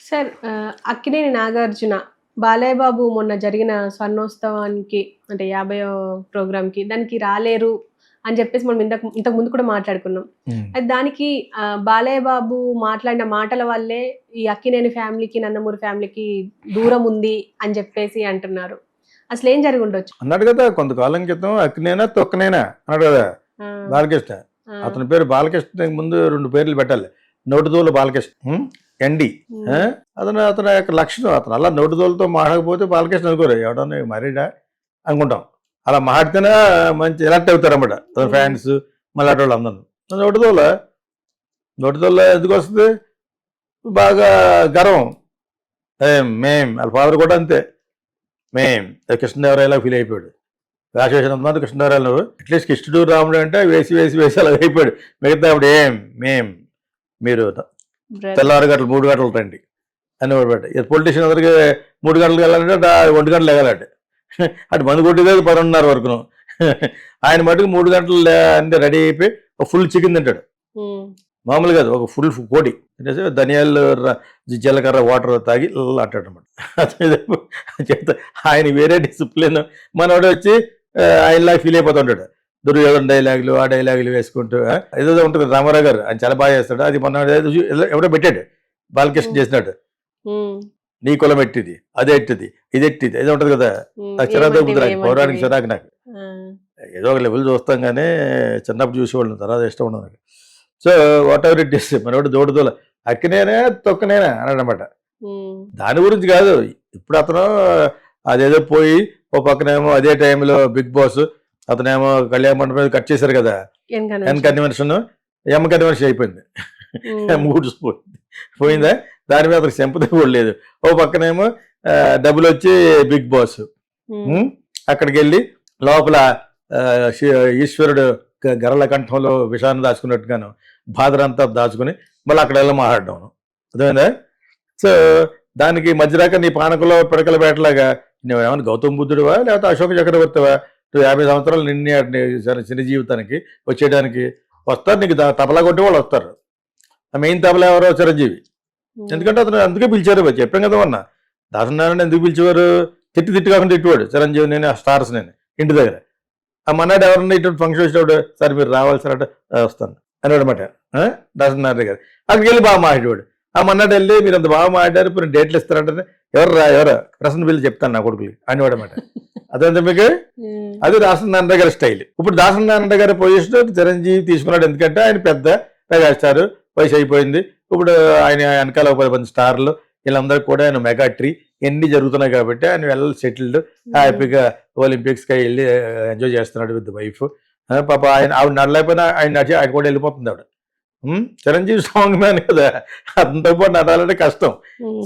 Sir Akkineni Nagarjuna, Balayya Babu మొన్న జరిగిన స్వర్ణోత్సవానికి అంటే 50వ ప్రోగ్రామ్‌కి దానికి రాలేరు అని చెప్పేసి మనం ఇంతకు ముందు కూడా మాట్లాడుకున్నాం. అది దానికి బాలయ్య బాబు మాట్లాడిన మాటల వల్లే ఈ అక్కినేని ఫ్యామిలీకి, నందమూరి ఫ్యామిలీకి దూరం ఉంది అని చెప్పేసి అంటున్నారు. అసలేం జరిగుండొచ్చు? అన్నాడు కదా కొంతకాలం క్రితం అక్కినేనా తొక్కనేనా అన్నాడు కదా ఆ! బాలకృష్ణ. ఆ! అతని పేరు బాలకృష్ణ ముందు 2 పేర్లు పెట్టాలి. నోటిదోలు బాలకృష్ణ ఎన్‌డి. హ్మ్. అతని యొక్క లక్షణం అతను అలా నోటిదోలతో మాట్లాడకపోతే బాలకృష్ణ అనుకోరు ఎవడన్నా మరీడా అనుకుంటాం. అలా మాట్లాడితేనే మంచి ఎలక్ట్ అవుతారన్నమాట అతని ఫ్యాన్స్ మళ్ళీ అటు అందరూ. నోటిదోల ఎందుకు వస్తుంది? బాగా గర్వం. మేం వాళ్ళ ఫాదర్ కూడా అంతే. మేం కృష్ణదేవరాయలా ఫీల్ అయిపోయాడు. రాజశేషనంత మంది కృష్ణదేవరాయలు అట్లీస్ట్ కృష్ణుడు రాముడు అంటే వేసి అలా అయిపోయాడు. మిగతా అప్పుడు మీరు తెల్లవారు గంటలు 3 గంటలు రండి అని వాడు పొలిటీషియన్ అందరికి 3 గంటలకు వెళ్ళాలంటే 1 గంటలు వెళ్ళాలంటే అటు మందు కొట్టేది 11:30 వరకును. ఆయన మటుకు 3 గంటలు అంటే రెడీ అయిపోయి ఒక ఫుల్ చికెన్ తింటాడు. మామూలు కాదు, ఒక ఫుల్ కోడి తినేసి ధనియాలు జీలకర్ర వాటర్ తాగి అంటాడు అనమాట. చెప్తా ఆయన వేరే డిసిప్లిన్. మనోడు వచ్చి ఆయనలాగా ఫీల్ అయిపోతుంటాడు. దుర్యోధన డైలాగులు ఆ డైలాగులు వేసుకుంటూ ఏదో ఉంటుంది. రామారావు గారు ఆయన చాలా బాగా చేస్తాడు. అది మొన్న ఎవడో పెట్టాడు బాలకృష్ణ చేసినాడు. నీ కులం ఎట్టిది, అది ఎట్టిది, ఇది ఎట్టిది ఏదో ఉంటుంది కదా. నాకు చిరాకు కుదరాలి పౌరాణిక చిరాకు నాకు. ఏదో ఒక లెవెల్ చూస్తాం కానీ చిన్నప్పుడు చూసేవాళ్ళం, తర్వాత ఇష్టం ఉండదు నాకు. So what ever it is మనోడు దోడుదోల అక్కినేనా తొక్కనేనా అన్నాడనమాట. దాని గురించి కాదు. ఇప్పుడు అతను అదేదో పోయి ఓ పక్కనేమో అదే టైంలో బిగ్ బాస్ అతనేమో కళ్యాణ మండపం కట్ చేశారు కదా. ఎన్ కన్వెన్షన్ ఎమ్ కన్వెన్షన్ అయిపోయింది. మూడు పోయిందా. దాని మీద అతనికి సింపతి కూడా లేదు. ఓ పక్కనేమో డబ్బులు వచ్చి బిగ్ బాస్ అక్కడికి వెళ్ళి లోపల ఈశ్వరుడు గరళ కంఠంలో విషాన్ని దాచుకున్నట్టుగాను బాధనంతా దాచుకుని మళ్ళీ అక్కడ వెళ్ళి మాట్లాడడం అదేమైందా. సో దానికి మధ్యరాక నీ పానకంలో పిడకల బేటలాగా నువ్వేమన్నా గౌతమ బుద్ధుడివా లేకపోతే అశోక చక్రవర్తివా? నువ్వు 50 సంవత్సరాలు నిన్నే చిన్న జీవితానికి వచ్చేయడానికి వస్తారు. నీకు తబలా కొట్టే వాళ్ళు వస్తారు. ఆ మెయిన్ తబలా ఎవరో చిరంజీవి. ఎందుకంటే అతను అందుకే పిలిచారు. చెప్పాం కదా మొన్న దాసనారాయణ ఎందుకు పిలిచేవారు? తిట్టి కాకుండా తిట్టేవాడు చిరంజీవి. నేను ఆ స్టార్స్ నేను ఇంటి దగ్గర ఆ మన్నాడు ఎవరన్నా ఇటువంటి ఫంక్షన్ వచ్చినప్పుడు సార్ మీరు రావాలి సార్ అంటే వస్తాను అని అనమాట దాసనారాయణ గారు. అక్కడికి వెళ్ళి బాగా మాట్లాడేవాడు. ఆ మన్నాడు వెళ్ళి మీరు అంత బాగా మాట్లాడారు ఇప్పుడు డేట్లు ఇస్తారంటే ఎవరు ప్రశ్న పిల్లలు చెప్తాను నా కొడుకులు అనేవాడు అనమాట. అదంతా మీకు అది దాసనారాయణ గారి స్టైల్. ఇప్పుడు దాసనారాయణ గారి పొజిషన్ చిరంజీవి తీసుకున్నాడు. ఎందుకంటే ఆయన పెద్ద మెగాస్టార్, వయసు అయిపోయింది. ఇప్పుడు ఆయన వెనకాల 10 మంది స్టార్లు వీళ్ళందరికీ కూడా ఆయన మెగా ట్రీ ఎన్ని జరుగుతున్నాయి కాబట్టి ఆయన వెళ్ళి సెటిల్డ్ హ్యాపీగా ఒలింపిక్స్కి వెళ్ళి ఎంజాయ్ చేస్తున్నాడు విత్ వైఫ్. పాప ఆవిడ నడలేకపోయినా ఆయన కూడా వెళ్ళిపోతుంది ఆవిడ. చిరంజీవి సాంగ్ మ్యాన్ కదా, అంతతో పాటు నడాలంటే కష్టం.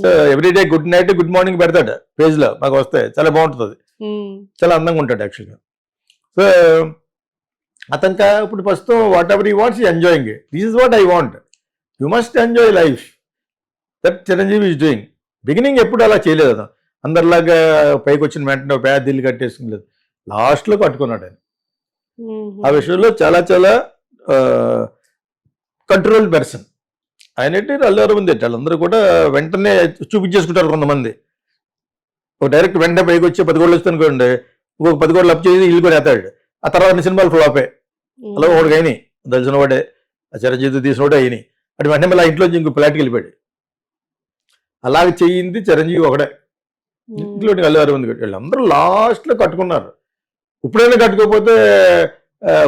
So everyday good night good morning పెడతాడు పేజ్లో, మాకు వస్తే చాలా బాగుంటుంది. చాలా అందంగా ఉంటాడు యాక్చువల్గా. సో అతనికి ఇప్పుడు ప్రస్తుతం what ever you wants enjoying. This is what I want. You must enjoy life. That Chiranjeevi is doing. Beginning ఎప్పుడు అలా చేయలేదు అతను. అందరిలాగా పైకి వచ్చిన వెంటనే పేద ఇల్లు కట్టేసుకులేదు. లాస్ట్లో కట్టుకున్నాడు ఆయన. ఆ విషయంలో చాలా చాలా కంట్రోల్ పర్సన్. ఆయన ఏంటి అల్లు అరవింద్ ఏంటి వాళ్ళందరూ కూడా వెంటనే చూపించేసుకుంటారు. కొంతమంది డైరెక్ట్ వెంటనే పైకి వచ్చి 10 కోట్లు వస్తే అనుకోండి, ఇంకొక 10 కోట్లు అప్ చేసి ఇల్లు కూడా ఎత్తాడు. ఆ తర్వాత అన్ని సినిమాలు ఫ్లాపే. అలా ఒకటికి అయినాయి తెలిసిన వాడే, చిరంజీవి తీసిన వాడే అయినాయి. అటు వెంటనే మళ్ళీ ఇంట్లో ఇంకో ఫ్లాట్కి వెళ్ళిపోయాడు. అలాగే చెయ్యింది చిరంజీవి ఒకడే, ఇంక్లూడింగ్ అల్లు అరవింద్. వీళ్ళందరూ లాస్ట్లో కట్టుకున్నారు. ఇప్పుడైనా కట్టుకోకపోతే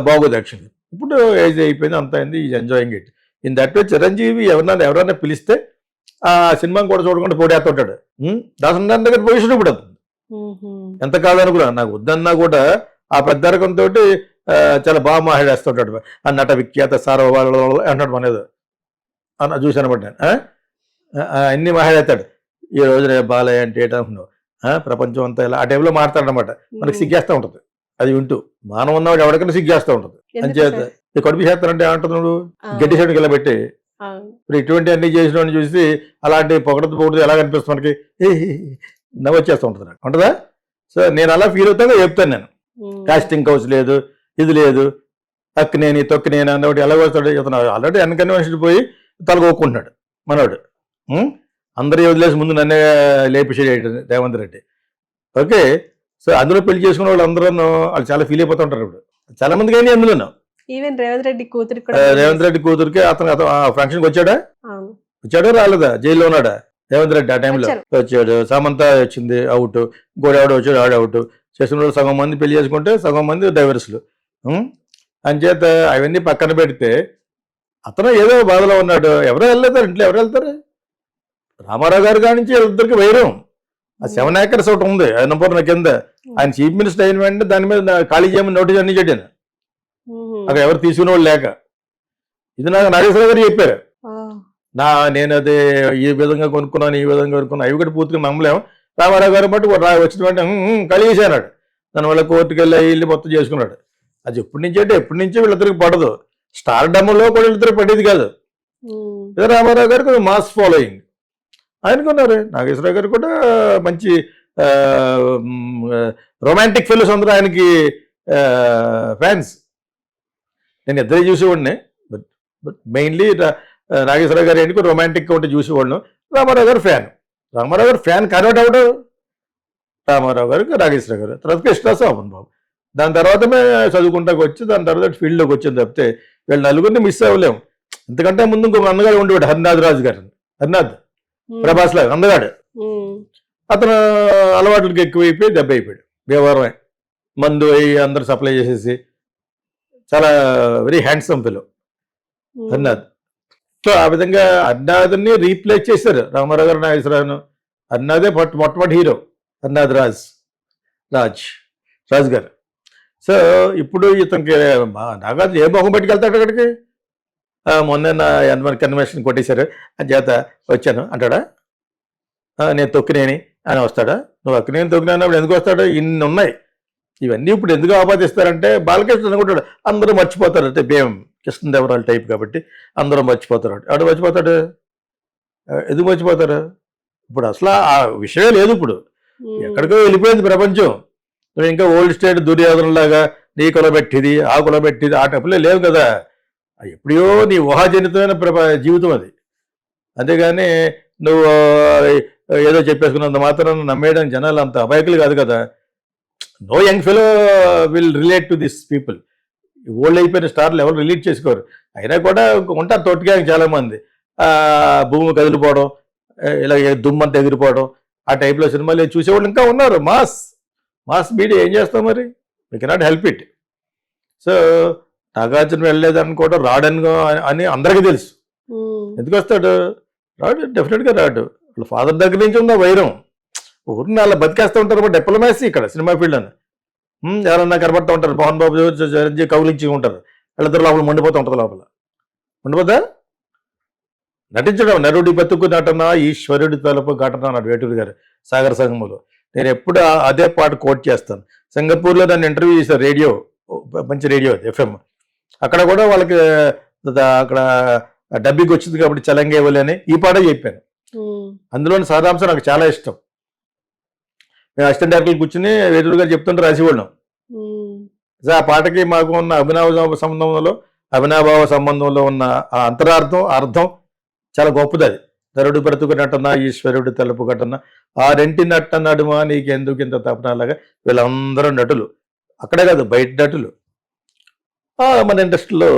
బాగోదు యాక్చువల్లీ. ఇప్పుడు ఏజ్ అయిపోయింది, అంత అయింది. Is enjoying it. In that way Chiranjeevi ఎవరైనా పిలిస్తే ఆ సినిమాని కూడా చూడకుండా పోడేస్తుంటాడు. దాసనారాయణ దగ్గర పొజిషన్ ఇప్పుడు ఎంత కాదనుకున్నా నాకు వద్దన్నా కూడా ఆ పెద్దరకంతో చాలా బాగా మాట్లాడేస్తుంటాడు. ఆ నట విఖ్యాత సార్వభౌమ అంటాడు మనది అన్న చూశానమాట నేను. అన్ని మాట్లాడేస్తాడు. ఈ రోజున బాలయ్య అంటే ఏంటనుకున్నావు, ప్రపంచం అంతా ఇలా ఆ టైంలో మాట్లాడనమాట. మనకి సిగ్గేస్తూ ఉంటుంది అది వింటూ. మానవ ఉన్నవాడు ఎవరికైనా సిగ్గేస్తూ ఉంటుంది. అంచేత కడుపు చేస్తానంటే ఏమంటుంది నువ్వు గడ్డి సైడ్కి ఇలా పెట్టి ఇప్పుడు ఇటువంటి అన్ని చేసిన వాడిని చూసి అలాంటి పొగడదు ఎలా కనిపిస్తుంది మనకి, నవ్వొచ్చేస్తూ ఉంటుంది నాకు ఉంటుందా. సో నేను అలా ఫీల్ అవుతాగా చెప్తాను నేను. కాస్టింగ్ కౌచ్ లేదు, ఇది లేదు, తక్కునేని తొక్కినేని అన్నవాడు ఎలా వస్తాడు. ఇతను ఆల్రెడీ వెనకన్వెన్షన్ పోయి తలగొక్కుంటున్నాడు మనవాడు. అందరూ వదిలేసి ముందు నన్నే లేపేసేయడం రేవంత్ రెడ్డి. ఓకే. సో అందులో పెళ్లి చేసుకున్న వాళ్ళు అందరూ వాళ్ళు చాలా ఫీల్ అయిపోతుంటారు ఇప్పుడు చాలా మందికి. అయినా అందులోనూ ఈవెన్ రేవంత్ రెడ్డి కూతురికి కూడా రేవంత్ రెడ్డి కూతురికి అతను ఫంక్షన్కి వచ్చాడా అవును. వచ్చాడా రాలేదా? జైల్లో ఉన్నాడా రేవంత్ రెడ్డి ఆ టైంలో? వచ్చారు. వచ్చాడు. సమంత వచ్చింది అవుట్, గోడెవడ వచ్చాడు ఆడ అవుట్. చేసిన వాళ్ళు సగం మంది పెళ్లి చేసుకుంటే సగం మంది డైవర్స్లు. అంచేత అవన్నీ పక్కన పెడితే అతను ఏదో బాధలో ఉన్నాడు. ఎవరో వెళ్ళేదారు, ఇంట్లో ఎవరు వెళ్తారు? రామారావు గారి కాడి నుంచి వీళ్ళిద్దరికి వైరం. ఆ 7 acres ఒకటి ఉంది అన్నపూర్ణ కింద. ఆయన చీఫ్ మినిస్టర్ అయిన వెంటనే దాని మీద ఖాళీ చేయమని నోటీస్ అన్ని చేయను అక్కడ ఎవరు తీసుకునే వాళ్ళు లేక. ఇది నాకు నాగేశ్వర గారు చెప్పారు. నేను అది ఈ విధంగా కొనుక్కున్నాను, ఈ విధంగా కొనుక్కున్నాను, అవి కూడా పూర్తిగా నమ్మలేము. రామారావు గారు బట్టి వచ్చిన వెంటనే కలిగేసాడు. దానివల్ల కోర్టుకు వెళ్ళి మొత్తం చేసుకున్నాడు. అది ఎప్పటి నుంచి అంటే ఎప్పటి నుంచో వీళ్ళిద్దరికి పడదు. స్టార్ డమ్లో కూడా వీళ్ళిద్దరికి పడేది కాదు. రామారావు గారికి మాస్ ఫాలోయింగ్ ఆయనకున్నారు. నాగేశ్వరరావు గారు కూడా మంచి రొమాంటిక్ ఫిల్మ్స్ అందరూ ఆయనకి ఫ్యాన్స్. నేను ఇద్దరే చూసేవాడిని. బట్ మెయిన్లీ నాగేశ్వరరావు గారు ఏంటి రొమాంటిక్ ఉంటే చూసేవాళ్ళం. రామారావు గారు ఫ్యాన్. రామారావు గారు ఫ్యాన్ కన్వర్ట్ అవడం రామారావు గారికి నాగేశ్వరరావు గారు, తర్వాత కృష్ణదాస్ శోభన్ బాబు. దాని తర్వాత చదువుకుంటాకు వచ్చి దాని తర్వాత ఫీల్డ్లోకి వచ్చింది తప్పితే వీళ్ళు నలుగురిని మిస్ అవ్వలేము. ఎందుకంటే ముందు ఇంకొక అందగాడు ఉండేవాడు, హరినాథ్ రాజు గారు. హరినాథ్ ప్రభాస్ లాగా అందగాడు. అతను అలవాట్లకి ఎక్కువైపోయి దెబ్బ అయిపోయాడు. వ్యవహారమే మందు అయ్యి అందరు సప్లై చేసేసి చాలా very handsome fellow Harinath. So ఆ విధంగా హరినాథ్ని రీప్లేస్ చేశారు రామారావు గారు, నాగేశ్వరరావును. హరినాథే మొట్టమొదటి హీరో, హరినాథ్ రాజ్ గారు. సో ఇప్పుడు ఇతనికి నాగార్జున ఏ మొహం పెట్టుకెళ్తాడు అక్కడికి? మొన్న ఎంతమంది కన్వెన్షన్ కొట్టేశారు అని చేత వచ్చాను అంటాడా? నేను తొక్కినేని అని వస్తాడా? నువ్వు అక్కినేని తొక్కినప్పుడు ఎందుకు వస్తాడు? ఇన్ని ఉన్నాయి. ఇవన్నీ ఇప్పుడు ఎందుకు ఆపాదిస్తారంటే బాలకృష్ణ అనుకుంటాడు అందరూ మర్చిపోతారు. అంటే భీమ్ కృష్ణదేవరాయలు టైప్ కాబట్టి అందరూ మర్చిపోతారు. ఆడు మర్చిపోతాడు? ఎందుకు మర్చిపోతారు? ఇప్పుడు అసలు ఆ విషయమే లేదు. ఇప్పుడు ఎక్కడికో వెళ్ళిపోయింది ప్రపంచం. నువ్వు ఇంకా ఓల్డ్ స్టేట్ దుర్యోధనలాగా నీ కులబెట్టిది ఆ కులబెట్టిది ఆ టైపులే లేవు కదా. ఎప్పుడో నీ ఊహాజనితమైన జీవితం అది. అంతేగాని నువ్వు ఏదో చెప్పేసుకున్నంత మాత్రం నమ్మేయడానికి జనాలు అంత అమాయకులు కాదు కదా. No young fellow will relate to this people. Old అయిపోయిన స్టార్లు ఎవరు రిలేట్ చేసుకోరు. అయినా కూడా ఉంటారు తోటిగా చాలామంది. భూమి కదిలిపోవడం, ఇలా దుమ్మంతా ఎగిరిపోవడం ఆ టైప్లో సినిమాలు చూసేవాళ్ళు ఇంకా ఉన్నారు. మాస్ మీడియా ఏం చేస్తాం మరి? We cannot help it. So Nagarjuna వెళ్ళలేదని కూడా రాడని అని అందరికీ తెలుసు. ఎందుకు వస్తాడు? రాడు, డెఫినెట్గా రాడు. వాళ్ళ ఫాదర్ దగ్గర నుంచి ఉన్న వైరం ఊరిని అలా బతికేస్తూ ఉంటారు. డిప్లొమాసీ ఇక్కడ సినిమా ఫీల్డ్ అని ఎవరన్నా కనబడుతూ ఉంటారు. పవన్ బాబు చిరంజీవి కౌలించి ఉంటారు. వాళ్ళిద్దరు లోపల మండిపోతూ ఉంటుంది. లోపల మండిపోతా నటించడం. నరుడి బతుకు నటన ఈశ్వరుడి తలుపు ఘటన అన్నాడు వేటూరు గారు సాగర సంగములో. నేను ఎప్పుడు అదే పాట కోట్ చేస్తాను. సింగపూర్లో దాన్ని ఇంటర్వ్యూ చేశారు. రేడియో, మంచి రేడియో ఎఫ్ఎం. అక్కడ కూడా వాళ్ళకి అక్కడ డబ్బింగ్ వచ్చింది కాబట్టి చలంగేవలి అని ఈ పాట చెప్పాను. అందులోని సారాంశం నాకు చాలా ఇష్టం. మేము అసిస్టెంట్ డైరెక్టర్లు కూర్చుని వేటూరు గారు చెప్తుంటే రాసేవాళ్ళం. ఆ పాటకి మాకు ఉన్న అవినాభావ సంబంధంలో ఉన్న ఆ అర్థం చాలా గొప్పది. అది నరుడు బ్రతుకు నటన ఈశ్వరుడు తలుపు ఘటన ఆ రెంటి నట్ట నడుమ నీకెందుకు ఇంత తపనలాగా వీళ్ళందరూ నటులు. అక్కడే కాదు బయట నటులు. మన ఇండస్ట్రీలో